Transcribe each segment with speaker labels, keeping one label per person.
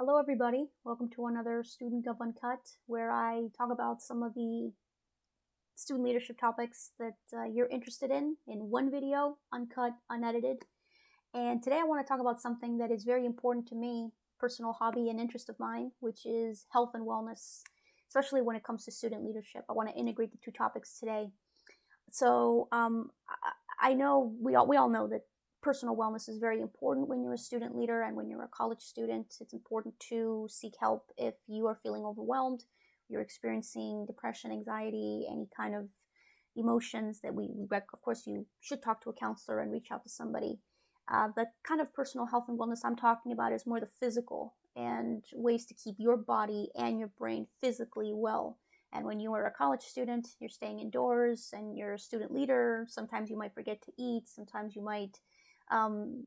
Speaker 1: Hello, everybody. Welcome to another Student Gov Uncut, where I talk about some of the student leadership topics that you're interested in one video, uncut, unedited. And today I want to talk about something that is very important to me, personal hobby and interest of mine, which is health and wellness, especially when it comes to student leadership. I want to integrate the two topics today. I know we all know that personal wellness is very important when you're a student leader and when you're a college student. It's important to seek help if you are feeling overwhelmed, you're experiencing depression, anxiety, any kind of emotions that of course, you should talk to a counselor and reach out to somebody. The kind of personal health and wellness I'm talking about is more the physical and ways to keep your body and your brain physically well. And when you are a college student, you're staying indoors and you're a student leader. Sometimes you might forget to eat. Sometimes you might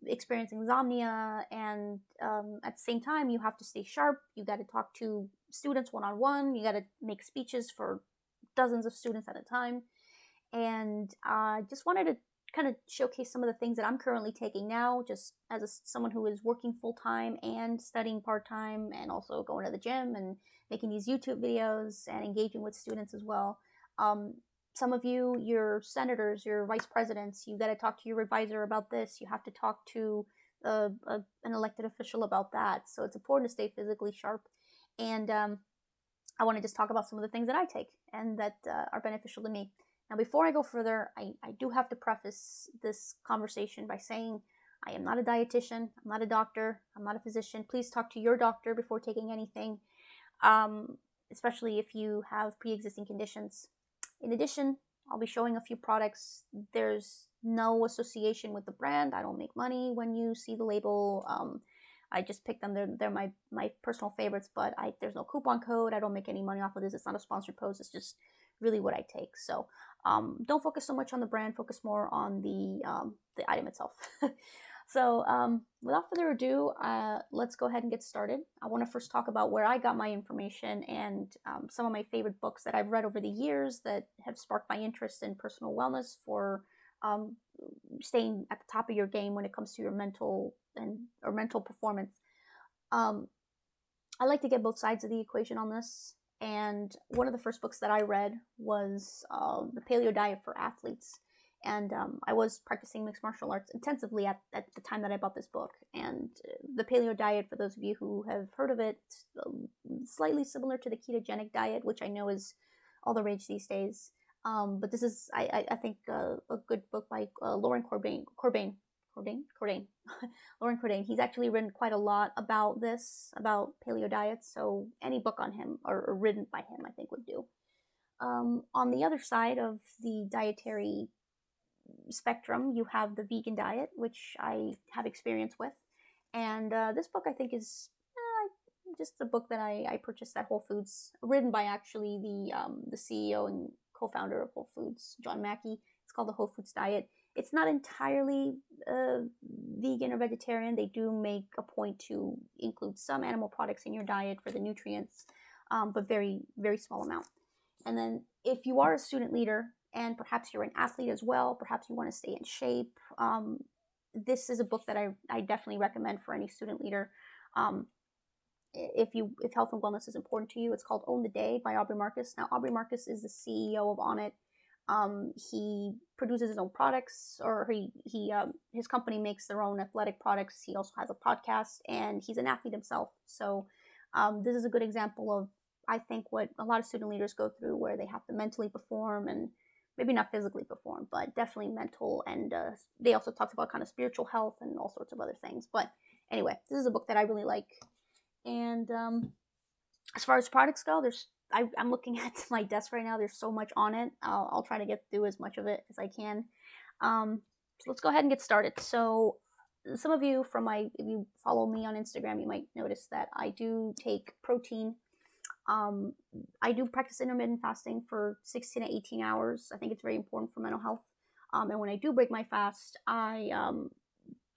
Speaker 1: experience insomnia. And at the same time, you have to stay sharp. You got to talk to students one on one. You got to make speeches for dozens of students at a time. And I just wanted to kind of showcase some of the things that I'm currently taking now, just as someone who is working full time and studying part time, and also going to the gym and making these YouTube videos and engaging with students as well. Um, some of you, your senators, your vice presidents, you got to talk to your advisor about this. You have to talk to an elected official about that. So it's important to stay physically sharp. And I want to just talk about some of the things that I take and that are beneficial to me. Now, before I go further, I do have to preface this conversation by saying I am not a dietitian, I'm not a doctor, I'm not a physician. Please talk to your doctor before taking anything, especially if you have pre-existing conditions. In addition, I'll be showing a few products. There's no association with the brand. I don't make money when you see the label. I just picked them. They're my personal favorites, but there's no coupon code. I don't make any money off of this. It's not a sponsored post. It's just really what I take. So don't focus so much on the brand. Focus more on the item itself. So without further ado, let's go ahead and get started. I want to first talk about where I got my information and some of my favorite books that I've read over the years that have sparked my interest in personal wellness for um, staying at the top of your game when it comes to your mental performance. Um, I like to get both sides of the equation on this. And one of the first books that I read was The Paleo Diet for Athletes. And I was practicing mixed martial arts intensively at the time that I bought this book. And the paleo diet, for those of you who have heard of it, slightly similar to the ketogenic diet, which I know is all the rage these days. But this is, I think, a good book by Lauren Cordain. Lauren Cordain. He's actually written quite a lot about this, about paleo diets. So any book on him or written by him, I think would do. On the other side of the dietary spectrum, you have the vegan diet, which I have experience with. And this book, I think, is just a book that I purchased at Whole Foods, written by actually the CEO and co-founder of Whole Foods, John Mackey. It's called the Whole Foods Diet. It's not entirely vegan or vegetarian. They do make a point to include some animal products in your diet for the nutrients, but very, very small amount. And then if you are a student leader and perhaps you're an athlete as well, perhaps you want to stay in shape, this is a book that I definitely recommend for any student leader. If health and wellness is important to you, it's called Own the Day by Aubrey Marcus. Now, Aubrey Marcus is the CEO of Onnit. He produces his own products, or his company makes their own athletic products. He also has a podcast, and he's an athlete himself. So this is a good example of, I think, what a lot of student leaders go through, where they have to mentally perform and maybe not physically perform, but definitely mental. And they also talked about kind of spiritual health and all sorts of other things. But anyway, this is a book that I really like. And as far as products go, I'm looking at my desk right now. There's so much on it. I'll try to get through as much of it as I can. So let's go ahead and get started. So some of you if you follow me on Instagram, you might notice that I do take protein. I do practice intermittent fasting for 16 to 18 hours. I think it's very important for mental health. And when I do break my fast, I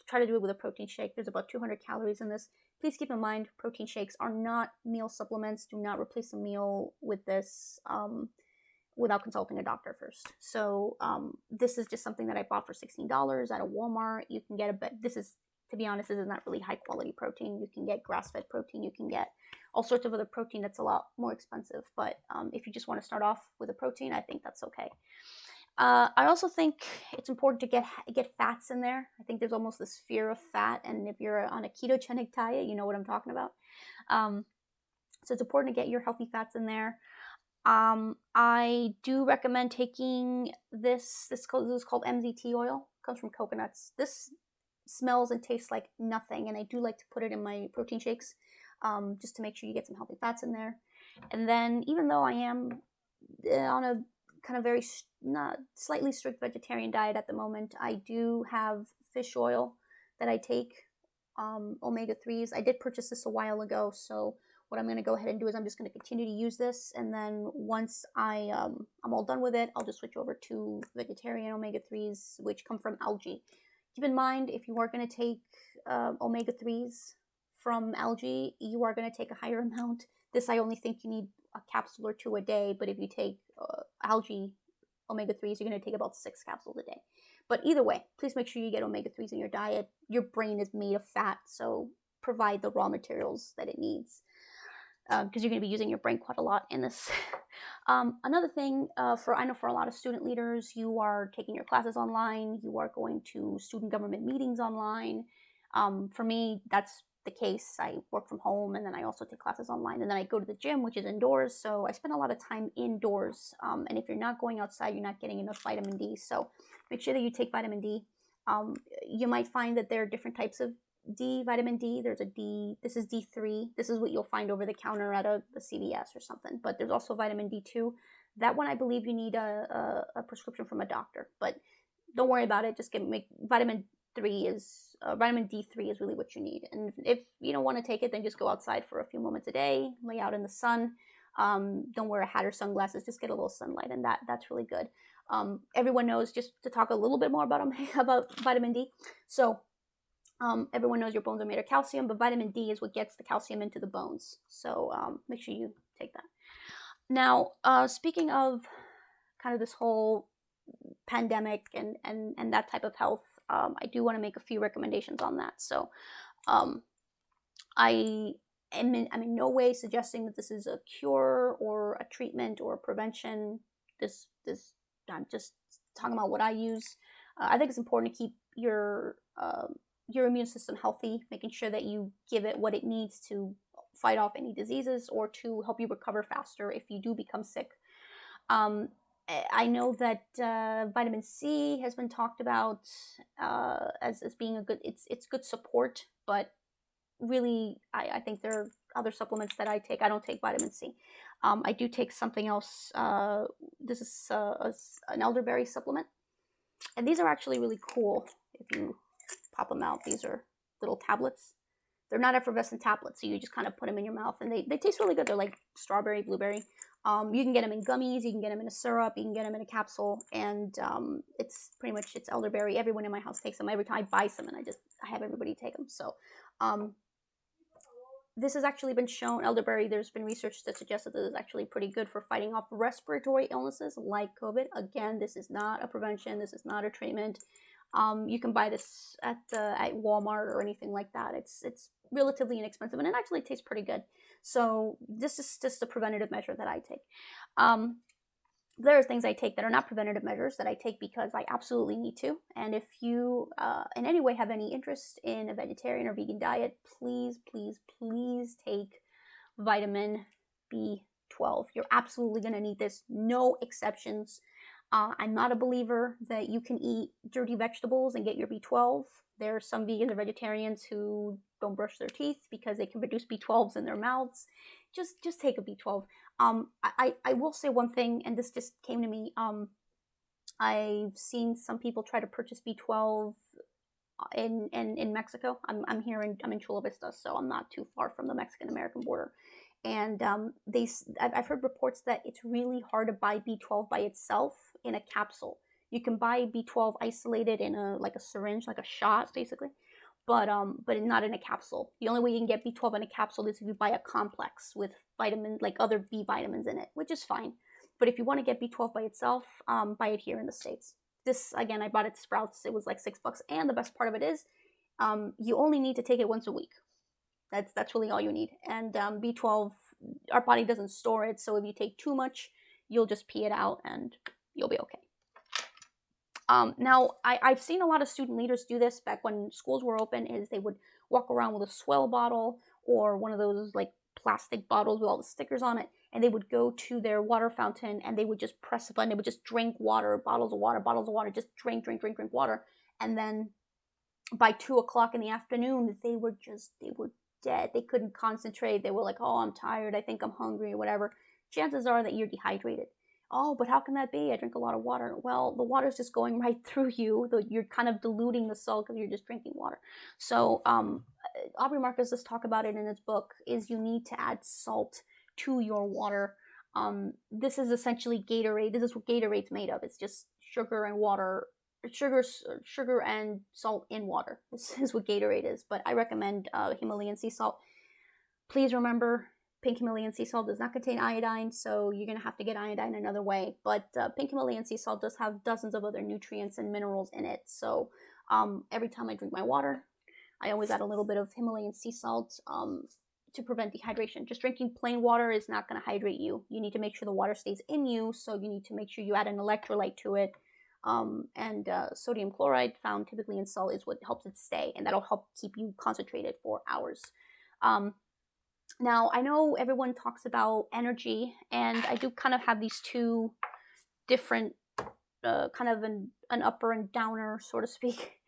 Speaker 1: try to do it with a protein shake. There's about 200 calories in this. Please keep in mind, protein shakes are not meal supplements. Do not replace a meal with this without consulting a doctor first. So this is just something that I bought for $16 at a Walmart. You can get this is to be honest, this is not really high quality protein. You can get grass-fed protein, you can get all sorts of other protein that's a lot more expensive. But if you just want to start off with a protein, I think that's okay. I also think it's important to get fats in there. I think there's almost this fear of fat, and if you're on a ketogenic diet, you know what I'm talking about. So it's important to get your healthy fats in there. I do recommend taking this. This is called MZT oil. It comes from coconuts. This smells and tastes like nothing, and I do like to put it in my protein shakes, just to make sure you get some healthy fats in there. And then, even though I am on a kind of very not slightly strict vegetarian diet at the moment, I do have fish oil that I take, omega-3s. I did purchase this a while ago, so what I'm going to go ahead and do is I'm just going to continue to use this, and then once I'm all done with it, I'll just switch over to vegetarian omega-3s, which come from algae. Keep in mind, if you are going to take omega-3s from algae, you are going to take a higher amount. This, I only think you need a capsule or 2 a day, but if you take algae omega-3s, you're going to take about 6 capsules a day. But either way, please make sure you get omega-3s in your diet. Your brain is made of fat, so provide the raw materials that it needs, because you're going to be using your brain quite a lot in this. Another thing, I know for a lot of student leaders, you are taking your classes online, you are going to student government meetings online. For me, that's the case. I work from home, and then I also take classes online, and then I go to the gym, which is indoors, so I spend a lot of time indoors. And if you're not going outside, you're not getting enough vitamin D, so make sure that you take vitamin D. You might find that there are different types of vitamin D. There's a D, this is D3. This is what you'll find over the counter at a CVS or something, but there's also vitamin D2. That one, I believe you need a prescription from a doctor, but don't worry about it. Just make vitamin D3 is really what you need. And if you don't want to take it, then just go outside for a few moments a day, lay out in the sun. Don't wear a hat or sunglasses, just get a little sunlight, and that's really good. Everyone knows, just to talk a little bit more about vitamin D. So everyone knows your bones are made of calcium, but vitamin D is what gets the calcium into the bones. So make sure you take that. Now, speaking of kind of this whole pandemic and that type of health, I do want to make a few recommendations on that. So I'm in no way suggesting that this is a cure or a treatment or a prevention. I'm just talking about what I use. I think it's important to keep your immune system healthy, making sure that you give it what it needs to fight off any diseases or to help you recover faster if you do become sick. I know that vitamin C has been talked about as being a good, it's good support, but really I think there are other supplements that I take. I don't take vitamin C. I do take something else. This is an elderberry supplement, and these are actually really cool. If you pop them out, these are little tablets. They're not effervescent tablets, so you just kind of put them in your mouth, and they taste really good. They're like strawberry, blueberry. You can get them in gummies, you can get them in a syrup, you can get them in a capsule, and it's elderberry. Everyone in my house takes them. Every time I buy some, and I have everybody take them. So this has actually been shown, elderberry, there's been research that suggests that this is actually pretty good for fighting off respiratory illnesses like COVID. Again, this is not a prevention, this is not a treatment. You can buy this at Walmart or anything like that. It's relatively inexpensive, and it actually tastes pretty good. So this is just a preventative measure that I take. There are things I take that are not preventative measures that I take because I absolutely need to. And if you in any way have any interest in a vegetarian or vegan diet, please, please, please take vitamin B12. You're absolutely going to need this. No exceptions. I'm not a believer that you can eat dirty vegetables and get your B12. There are some vegans or vegetarians who don't brush their teeth because they can produce B12s in their mouths. Just take a B12. I will say one thing, and this just came to me. I've seen some people try to purchase B12 in Mexico. I'm in Chula Vista, so I'm not too far from the Mexican-American border. And I've heard reports that it's really hard to buy B12 by itself in a capsule. You can buy B12 isolated in a syringe, like a shot, basically, but not in a capsule. The only way you can get B12 in a capsule is if you buy a complex with vitamin, like other B vitamins in it, which is fine. But if you want to get B12 by itself, buy it here in the States. This, again, I bought it at Sprouts. It was like $6, and the best part of it is, you only need to take it once a week. That's really all you need. And B12, our body doesn't store it, so if you take too much, you'll just pee it out and you'll be okay. Now, I've seen a lot of student leaders do this back when schools were open, is they would walk around with a Swell bottle or one of those like plastic bottles with all the stickers on it, and they would go to their water fountain and they would just press a button. They would just drink water, bottles of water, just drink water. And then by 2 o'clock in the afternoon, they were dead. They couldn't concentrate. They were like, oh, I'm tired. I think I'm hungry or whatever. Chances are that you're dehydrated. Oh, but how can that be? I drink a lot of water. Well, the water's just going right through you. You're kind of diluting the salt because you're just drinking water. So Aubrey Marcus does talk about it in his book, is you need to add salt to your water. This is essentially Gatorade. This is what Gatorade's made of. It's just sugar and water. Sugar and salt in water. This is what Gatorade is. But I recommend Himalayan sea salt. Please remember, pink Himalayan sea salt does not contain iodine, so you're going to have to get iodine another way. But pink Himalayan sea salt does have dozens of other nutrients and minerals in it. So every time I drink my water, I always add a little bit of Himalayan sea salt to prevent dehydration. Just drinking plain water is not going to hydrate you. You need to make sure the water stays in you, so you need to make sure you add an electrolyte to it. And sodium chloride found typically in salt is what helps it stay, and that'll help keep you concentrated for hours. Now, I know everyone talks about energy, and I do kind of have these two different, kind of an upper and downer, so to speak.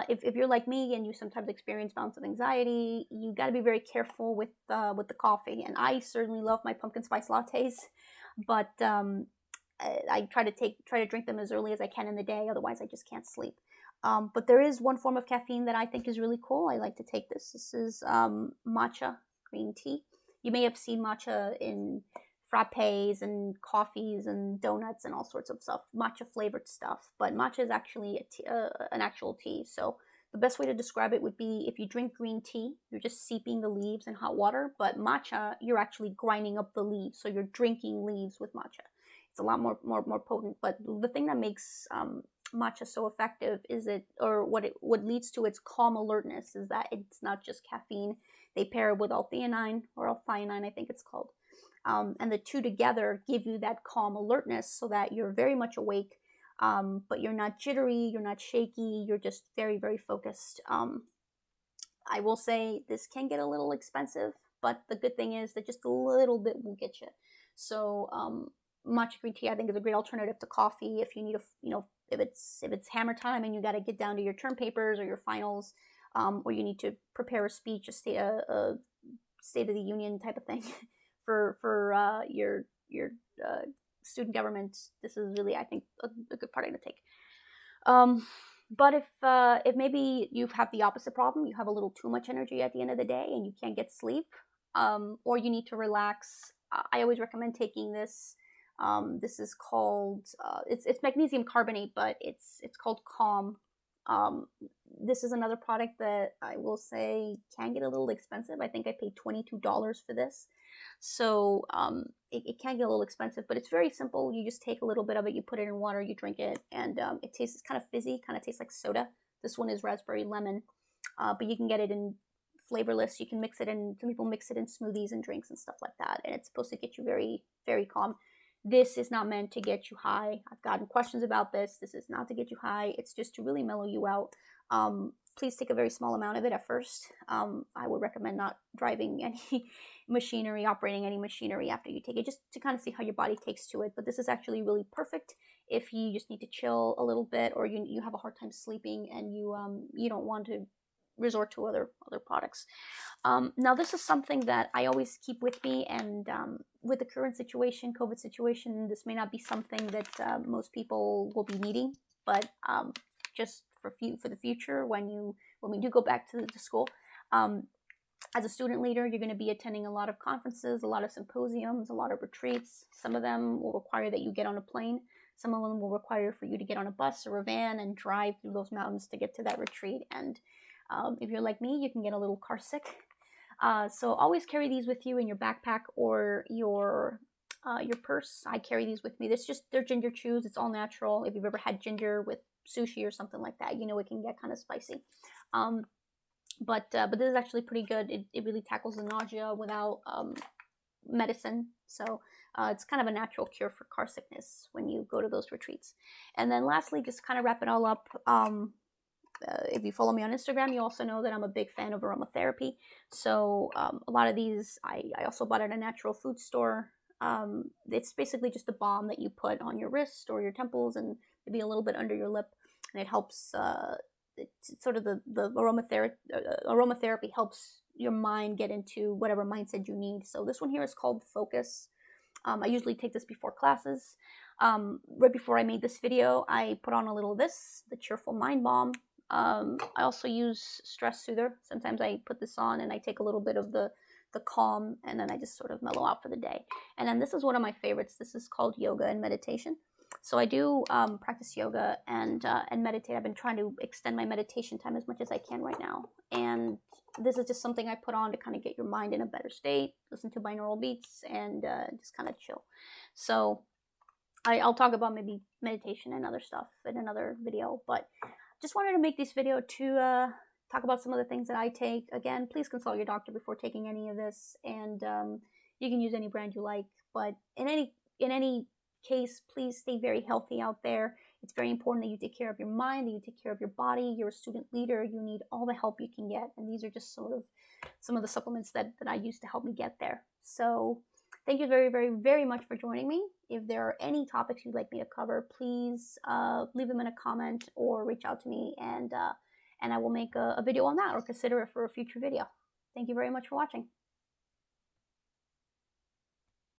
Speaker 1: If you're like me and you sometimes experience bouts of anxiety, you got to be very careful with the coffee. And I certainly love my pumpkin spice lattes, but I try to drink them as early as I can in the day. Otherwise, I just can't sleep. But there is one form of caffeine that I think is really cool. I like to take this. This is matcha green tea. You may have seen matcha in frappes and coffees and donuts and all sorts of stuff, matcha flavored stuff. But matcha is actually an actual tea. So the best way to describe it would be, if you drink green tea, you're just seeping the leaves in hot water. But matcha, you're actually grinding up the leaves. So you're drinking leaves with matcha. It's a lot more potent. But the thing that makes matcha so effective is what leads to its calm alertness is that it's not just caffeine. They pair it with L-theanine or L-thionine, I think it's called. And the two together give you that calm alertness so that you're very much awake, but you're not jittery, you're not shaky, you're just very, very focused. I will say this can get a little expensive, but the good thing is that just a little bit will get you. So matcha green tea, I think, is a great alternative to coffee if you need if it's hammer time and you got to get down to your term papers or your finals, or you need to prepare a speech, a State of the Union type of thing for your student government. This is really, I think, a good party to take. But if maybe you have the opposite problem, you have a little too much energy at the end of the day and you can't get sleep, or you need to relax, I always recommend taking this. This is called it's magnesium carbonate, but it's called Calm. This is another product that I will say can get a little expensive. I think I paid $22 for this, so it can get a little expensive, but it's very simple. You just take a little bit of it, you put it in water, you drink it, and it tastes kind of fizzy, kind of tastes like soda. This one is raspberry lemon, but you can get it in flavorless. You can mix it in. Some people mix it in smoothies and drinks and stuff like that, and it's supposed to get you very, very calm. This is not meant to get you high. I've gotten questions about this. This is not to get you high. It's just to really mellow you out. Please take a very small amount of it at first. I would recommend not driving any machinery, operating any machinery after you take it, just to kind of see how your body takes to it. But this is actually really perfect if you just need to chill a little bit, or you have a hard time sleeping and you don't want to resort to other products. Now, this is something that I always keep with me, and with the current situation, COVID situation, this may not be something that most people will be needing, but just for the future, when we do go back to school, as a student leader, you're going to be attending a lot of conferences, a lot of symposiums, a lot of retreats. Some of them will require that you get on a plane. Some of them will require for you to get on a bus or a van and drive through those mountains to get to that retreat. And if you're like me, you can get a little car sick. So always carry these with you in your backpack or your purse. I carry these with me. They're ginger chews. It's all natural. If you've ever had ginger with sushi or something like that. You know, it can get kind of spicy. But this is actually pretty good. It really tackles the nausea without medicine. So it's kind of a natural cure for car sickness when you go to those retreats. And then lastly, just kind of wrap it all up. If you follow me on Instagram, you also know that I'm a big fan of aromatherapy. So a lot of these I also bought at a natural food store. It's basically just a balm that you put on your wrist or your temples and maybe a little bit under your lip, and it helps. It's sort of the aromatherapy helps your mind get into whatever mindset you need. So this one here is called Focus. I usually take this before classes. Right before I made this video, I put on a little of this, the Cheerful Mind Balm. I also use Stress Soother. Sometimes I put this on and I take a little bit of the calm, and then I just sort of mellow out for the day. And then this is one of my favorites. This is called Yoga and Meditation. So I do practice yoga and meditate. I've been trying to extend my meditation time as much as I can right now. And this is just something I put on to kind of get your mind in a better state, listen to binaural beats, and just kind of chill. So I'll talk about maybe meditation and other stuff in another video, but just wanted to make this video to talk about some of the things that I take. Again, please consult your doctor before taking any of this, and you can use any brand you like. But in any case, please stay very healthy out there. It's very important that you take care of your mind, that you take care of your body. You're a student leader. You need all the help you can get, and these are just sort of some of the supplements that I use to help me get there. So thank you very, very, very much for joining me. If there are any topics you'd like me to cover, please leave them in a comment or reach out to me, and I will make a video on that or consider it for a future video. Thank you very much for watching.